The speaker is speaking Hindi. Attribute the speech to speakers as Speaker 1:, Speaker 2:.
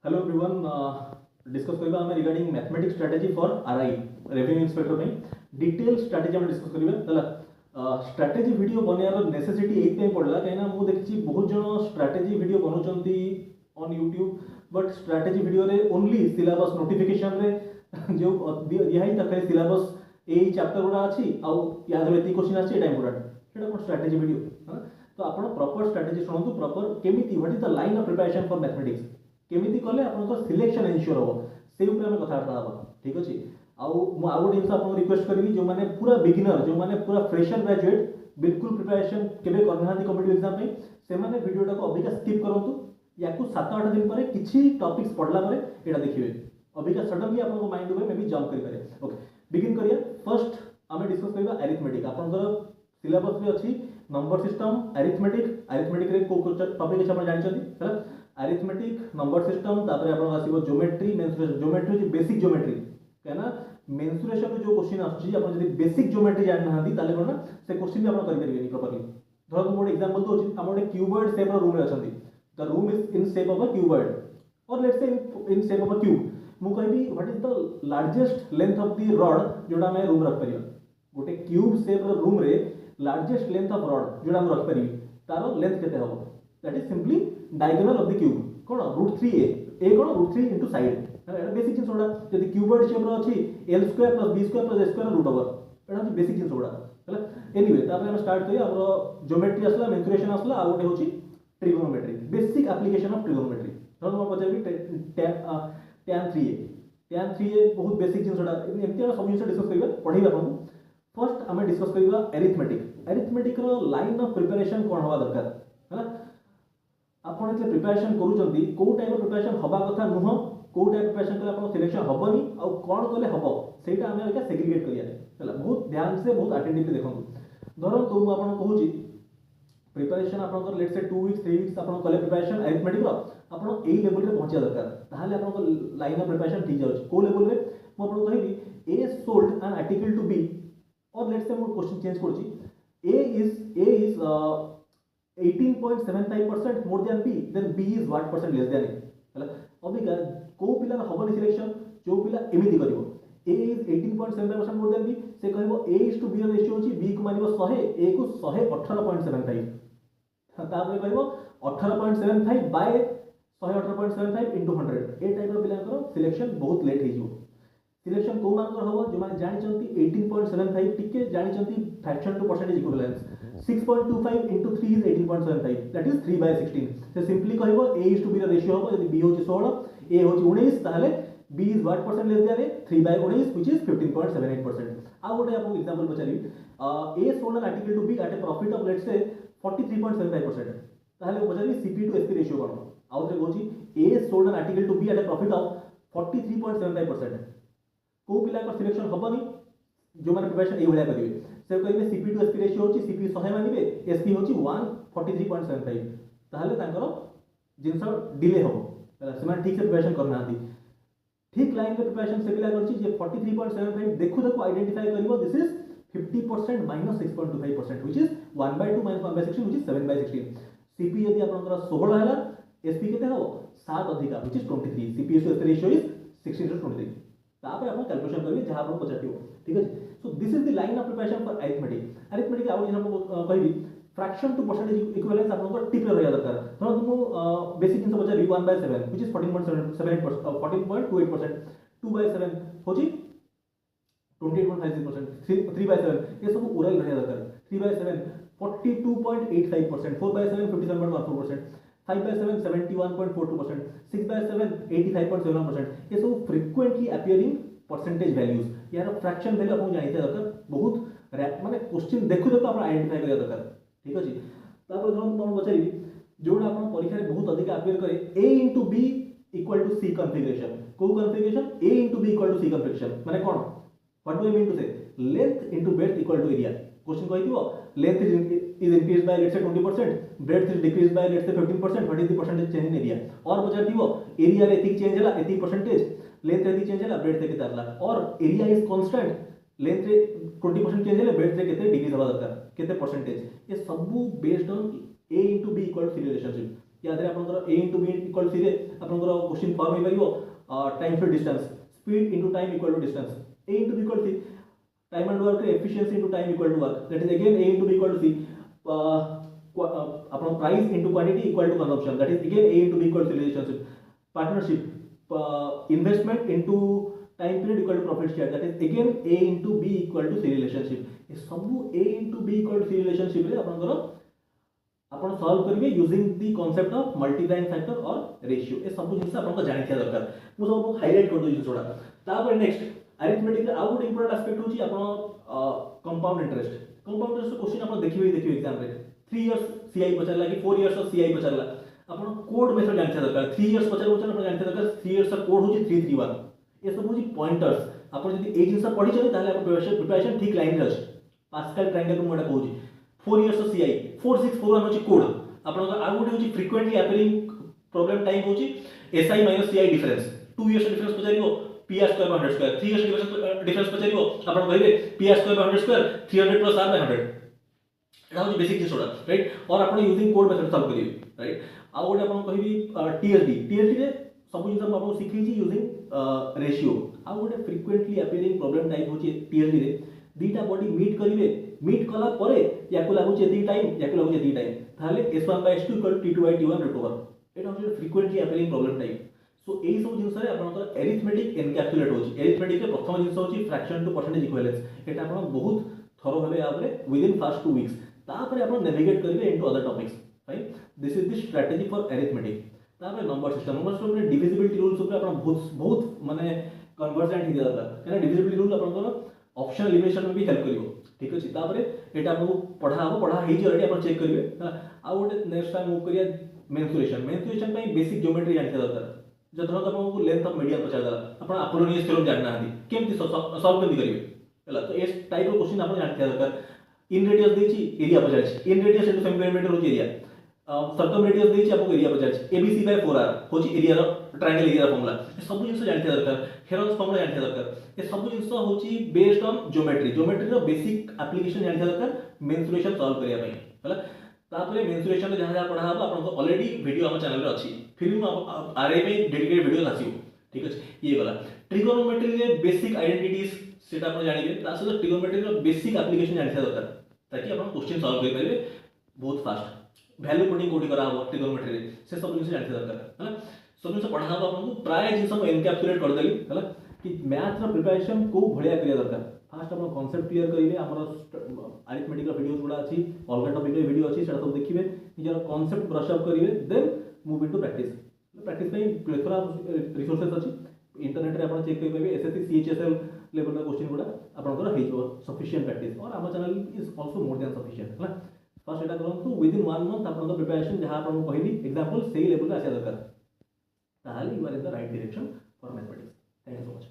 Speaker 1: Hello everyone. डिस्कस करबा हम regarding mathematics strategy for RI revenue inspector में डिटेल स्ट्रेटजी हम डिस्कस करबा हला। स्ट्रेटजी वीडियो बनेयार नेसेसिटी एत पे पड़ला कहिना मु देखछि बहुत जण स्ट्रेटजी वीडियो बनउचंती on YouTube but strategy video रे ओनली सिलेबस नोटिफिकेशन रे जो दिया ही तक सिलेबस ए चैप्टर गुडा अछि आ याद एति क्वेश्चन अछि टाइम गुडा सेटा कोन स्ट्रेटजी वीडियो। तो आपण प्रॉपर स्ट्रेटजी सुनंतु प्रॉपर केमिति what is the line of preparation for mathematics केमिति कले आपन सिलेक्शन एन्श्योर हो से ऊपर हम कथा हबा ठीक अछि। मु आउ जिनस आपन रिक्वेस्ट करबी जो माने पूरा बिगिनर जो माने पूरा फ्रेशर ग्रेजुएट बिल्कुल प्रिपरेशन केबे करनाहांती कॉम्पिटिटिव एग्जाम पे से माने वीडियोटा को अबिका स्किप करंतु याकू 7-8 दिन परे किछि टॉपिक्स पढला परे एटा देखिबे अबिका सडनली आपन माइंड में मे बी जंप करि पारे। ओके बिगिन करिया। फर्स्ट हमें डिस्कस करबा अरिथमेटिक आपन सिलेबस रे अछि नंबर सिस्टम अरिथमेटिक रे को टॉपिक अछि आपण जानि हला अरिथमेटिक नंबर सिस्टम तापर आपण आसीबो ज्योमेट्री मेंसुरेशन ज्योमेट्री जे बेसिक ज्योमेट्री कहना मेंसुरेशन जो क्वेश्चन आछि आपण जदी बेसिक ज्योमेट्री जानि नाहंती ताले कोन से क्वेश्चन भी आपण करि परिबेनी प्रॉपर्ली। धर मु एग्जांपल दोछि हमर क्यूबॉइड शेप रो रूम रे अछंती the room is in shape of a cuboid और let's say in shape of a cube मु कहबी what is the largest length of the rod जोडा मैं रूम रख परियो गोटे क्यूब शेप रो रूम रे लार्जेस्ट लेंथ ऑफ रॉड जोडा हम रख परिबी तारो लेंथ केते हबो that is simply diagonal of the cube कोन √3a कोन √3 इनटू साइड एटा बेसिक जिंस ओडा जदी क्यूबॉइड शेप रो अछि l square + b square + a square root over एटा अछि बेसिक जिंस ओडा हला। एनीवे तापर हम स्टार्ट करिया हमरो ज्योमेट्री असला मेंसुरेशन असला आ गोटे होछि trigonometry basic application of trigonometry. धर हम पचाबी tan 3a बहुत बेसिक जिंस ओडा एमती सब जिंस डिस्कस करिया पढिबा हम। फर्स्ट हमें डिस्कस करिबा अरिथमेटिक रो लाइन ऑफ प्रिपरेशन कोन होबा दरकार हला। आपण एतले प्रिपरेशन करूचंती को टाइप ऑफ प्रिपरेशन हबा कथा नुह को टाइप प्रिपरेशन कले आपण सिलेक्शन हबनी आ कोन कले हबो सेटा हमें एका सेग्रीगेट करिया हला। बहुत ध्यान से बहुत अटेंटिवली देखंतु धरन तो मु आपण कहूची प्रिपरेशन आपण लेट्स से 2 वीक्स 3 वीक्स आपण कले प्रिपरेशन अरिथमेटिक रो आपण एई लेवल रे पहुंचिया दरकार ताहाले आपण लाइन ऑफ प्रिपरेशन ठीक जाउछ को लेवल रे मु आपण कहबी a sold an article to b और लेट्स से मु क्वेश्चन चेंज करची a is 18.75% more than b then b is what percent less than a हला। अबिका को पिला हबनी सिलेक्शन जो पिला एमिति करिवो a is 18.75% more than b से कहबो a is to b ର रेशियो होची b को मानिबो 100 a को 118.75 तापर कहबो 18.75 बाय 118.75 into 100 ए टाइप रो पिला सिलेक्शन बहुत लेट हे जो सिलेक्शन को मान कर हबो जो माने जानि चंती 18.75 टिके जानि चंती fraction to percentage equivalence 6.25 into 3 is 18.75 that is 3 by 16 से सिंपली कहबो a is to b रो रेशियो हबो यदि b होची 16 a होची 19 ताहले b is what percent less than a 3 by 19 which is 15.78%। आ गोटे आपन example पचारी a sold an article to b at a profit of let's say 43.75% ताहले पचारी cp to sp रेशियो कोन आउ थे कहूची a sold an article to b at a profit of 43.75% को पिला का सिलेक्शन हबनी जो माने प्रिपरेशन ए भलिया करिवे से कहिबे cp to sp रेशियो होची cp 100 मानिबे sp होची 143.75 ताहले तांकर जिंस डिले हो से माने ठीक से प्रिपरेशन करना आती ठीक लाइन के प्रिपरेशन से पिला करची जे 43.75 देखु identify करिवो this is 50% minus 6.25% which is 1/2 minus 1/16 which is 7/16 cp यदि आपनकर 16 हैला sp केते हो 7 अधिका which is 23 cp to sp ratio is 16:23 तापर आपण कैलकुलेशन करिवे जहां आपण पचाटियो ठीक है। So this is the line of preparation for arithmetic आउ हम कहबी फ्रैक्शन टू परसेंटेज इक्विवेलेंस आपण टिप रे रहया दरकार धर तुम बेसिक जिंस पचारी 1/7 व्हिच इज 14.78% 14.28% 2/7 होची 28.56% 3/7 ये सब ओरल रहया दरकार 3/7 42.85% 4/7 57.14% 5/7 71.42% 6/7 85.71% ये सब फ्रीक्वेंटली अपीयरिंग परसेंटेज वैल्यूज यार फ्रैक्शन वैल्यू आपन जानिते दरकार बहुत माने क्वेश्चन देखु आपन आइडेंटिफाई करिया दरकार ठीक अछि। तापर धरन तुम बचाई जोडा आपन परीक्षा रे बहुत अधिक अपीयर करे a into b equal to c configuration को configuration a into b equal to c configuration माने कोन what do I mean to say length into breadth equal to area question कहिदियो length is increased by let's say 20% breadth is decreased by let's say 15% what is the percentage change in area और बचा दियो area रे एतिक चेंज हला एतिक परसेंटेज लेंथ रे चेंज हला ब्रेड्थ रे केते हला और area is constant लेंथ रे 20% चेंज हला ब्रेड्थ रे केते डिक्रीज हवा दरकार केते परसेंटेज ये सब based on a into b equal to c relationship या दरे आपनकर a into b equal c रे आपनकर क्वेश्चन फॉर्म हे परिबो time to distance speed into time equal to distance a into b equal c time and work efficiency into time equal to work, that is again a into b equal to c अपना price into quantity equal to consumption, that is again a into b equal to relationship, partnership investment into time period equal to profit share, that is again a into b equal to c relationship. ये सब a into b equal to c relationship रे आपनकर आपण सॉल्व करिवे using the concept of multiplying factor और रेशियो. ये सब जिनसे आपन को जानि थिया दरकार. मु सब हाईलाइट कर दो जिनसोडा. तापर नेक्स्ट अरिथमेटिक रे आउट इंपोर्टेंट एस्पेक्ट होची आपण compound interest. Compound interest question आपण देखिबे एग्जाम रे 3 इयर्स सीआई पचारला कि 4 इयर्स सीआई पचारला आपण कोड मेथड जानि थिया दरकार. 3 इयर्स पचार आपण जानि थिया दरकार 3 इयर्स का कोड होची 331. ये सब होची पॉइंटर्स. आपण जदी ए जिनसा पढी चले ताले आपण प्रिपरेशन ठीक लाइन रे अछि. पास्कल ट्रायंगल को मोडा कहूची 4 years of CI 4641 होची कोड. आपण आ गुटे होची फ्रीक्वेंटली अपीयरिंग प्रॉब्लम टाइप होची SI - CI difference. 2 years difference पचारिबो PR square by 100 square. 3 years difference पचारिबो आपण कहबे PR square by 100 square 300 plus R by 100. एटा होची बेसिक जिसोडा राइट. और आपण यूजिंग कोड मेथड सॉल्व करिवे राइट. आ गुटे आपण कहबी TSD रे सब जिंस आपण सिखैची यूजिंग रेशियो. आ गुटे फ्रीक्वेंटली अपीयरिंग प्रॉब्लम टाइप होची TSD रे दीटा बॉडी मीट करिवे. मीट कला परे याको लागु जे दी टाइम याको लागु जे दी टाइम ताले S1/S2 T2/T1 रूट ओवर. एटा होची frequently appearing problem type. So एई सब जिंस रे आपनकर एरिथमेटिक एनकैप्सुलेट होची. एरिथमेटिक रे प्रथम जिंस होची फ्रैक्शन टू परसेंटेज इक्विवेलेंस. एटा आपण बहुत थरो भाबे आबरे विद इन फर्स्ट 2 वीक्स तापरे आपण नेविगेट करिवे into other topics right. This is the strategy for arithmetic. तापरे नंबर सिस्टम रे डिविजिबिलिटी रूल्स ऊपर आपण बहुत माने कन्वर्जेंट ही जाता. काना डिविजिबिलिटी रूल आपनकर ऑप्शन एलिमिनेशन में भी हेल्प करिवो. ठीक अछि. तापरे एटा आपको पढ़ा हे जे ऑलरेडी आपण चेक करिवे. आ गोटे नेक्स्ट टाइम मूव करिया मेंसुरेशन. मेंसुरेशन पई बेसिक ज्योमेट्री जानि दरकार. जथरो आपको लेंथ ऑफ मीडियम पचार दला आपण अपोलोनियस थ्योरम जानना हदी केमति सॉल्व केमति करिवे हला. तो इस टाइप रो क्वेश्चन आपण जानि दरकार. इन रेडियस देछि एरिया पचारछि. In radius into semi perimeter होछि एरिया. सर्कम रेडियस देछि आपको एरिया पचारछि. ABC/4R होछि एरिया रो ट्रायंगल एरिया फॉर्मूला. सब जिंस जानि दरकार. हेरोस फॉर्मूला जानि दरकार. ये सब जिंस होछि बेस्ड ऑन ज्योमेट्री. ज्योमेट्री रो बेसिक एप्लीकेशन जानि दरकार मेंसुरेशन सॉल्व करिया पई हला. तापरे मेंसुरेशन रे जहां पढ़ा हबो आपन को ऑलरेडी वीडियो हम चैनल रे अछि. फिर आरए में डेडिकेटेड वीडियो आसीबो. ठीक अछि. ये वाला ट्रिगोनोमेट्री रे बेसिक आइडेंटिटीज सेटा आपण जानिबे. तासो ट्रिगोनोमेट्री रो बेसिक एप्लीकेशन जानि दरकार ताकि आपण क्वेश्चन सॉल्व कर पाइबे बहुत फास्ट. वैल्यू पुटिंग कोडी करा हबो ट्रिगोनोमेट्री रे से सब जिंस जानि दरकार हला. सब जिंस पढ़ा हबो आपन को प्राय जिंस हम एनकैप्सुलेट कर देली हला कि मैथ रो प्रिपरेशन को भलिया करिया दरकार. फास्ट अपन कांसेप्ट क्लियर करिवे. हमर अरिथमेटिक रो वीडियोस गुडा अछि अलगा टॉपिक रे वीडियो अछि सेटा सब देखिबे. निजर कांसेप्ट ब्रश अप करिवे then move into practice. Practice पे प्लेथोरा रिसोर्सेस अछि. इंटरनेट रे आपण चेक कर पाइबे. एसएससी सीएचएसएल लेवल रो क्वेश्चन गुडा आपनकर हेइजो सफिशिएंट प्रैक्टिस. और हमर channel is also more than sufficient हला. फर्स्ट एटा करंतु विद इन 1 मंथ आपनकर प्रिपरेशन जहां आपण कहबी एग्जांपल सेही लेवल रे आसे दरकार. ताहाले you are in the right direction for mathematics. Thank you so much.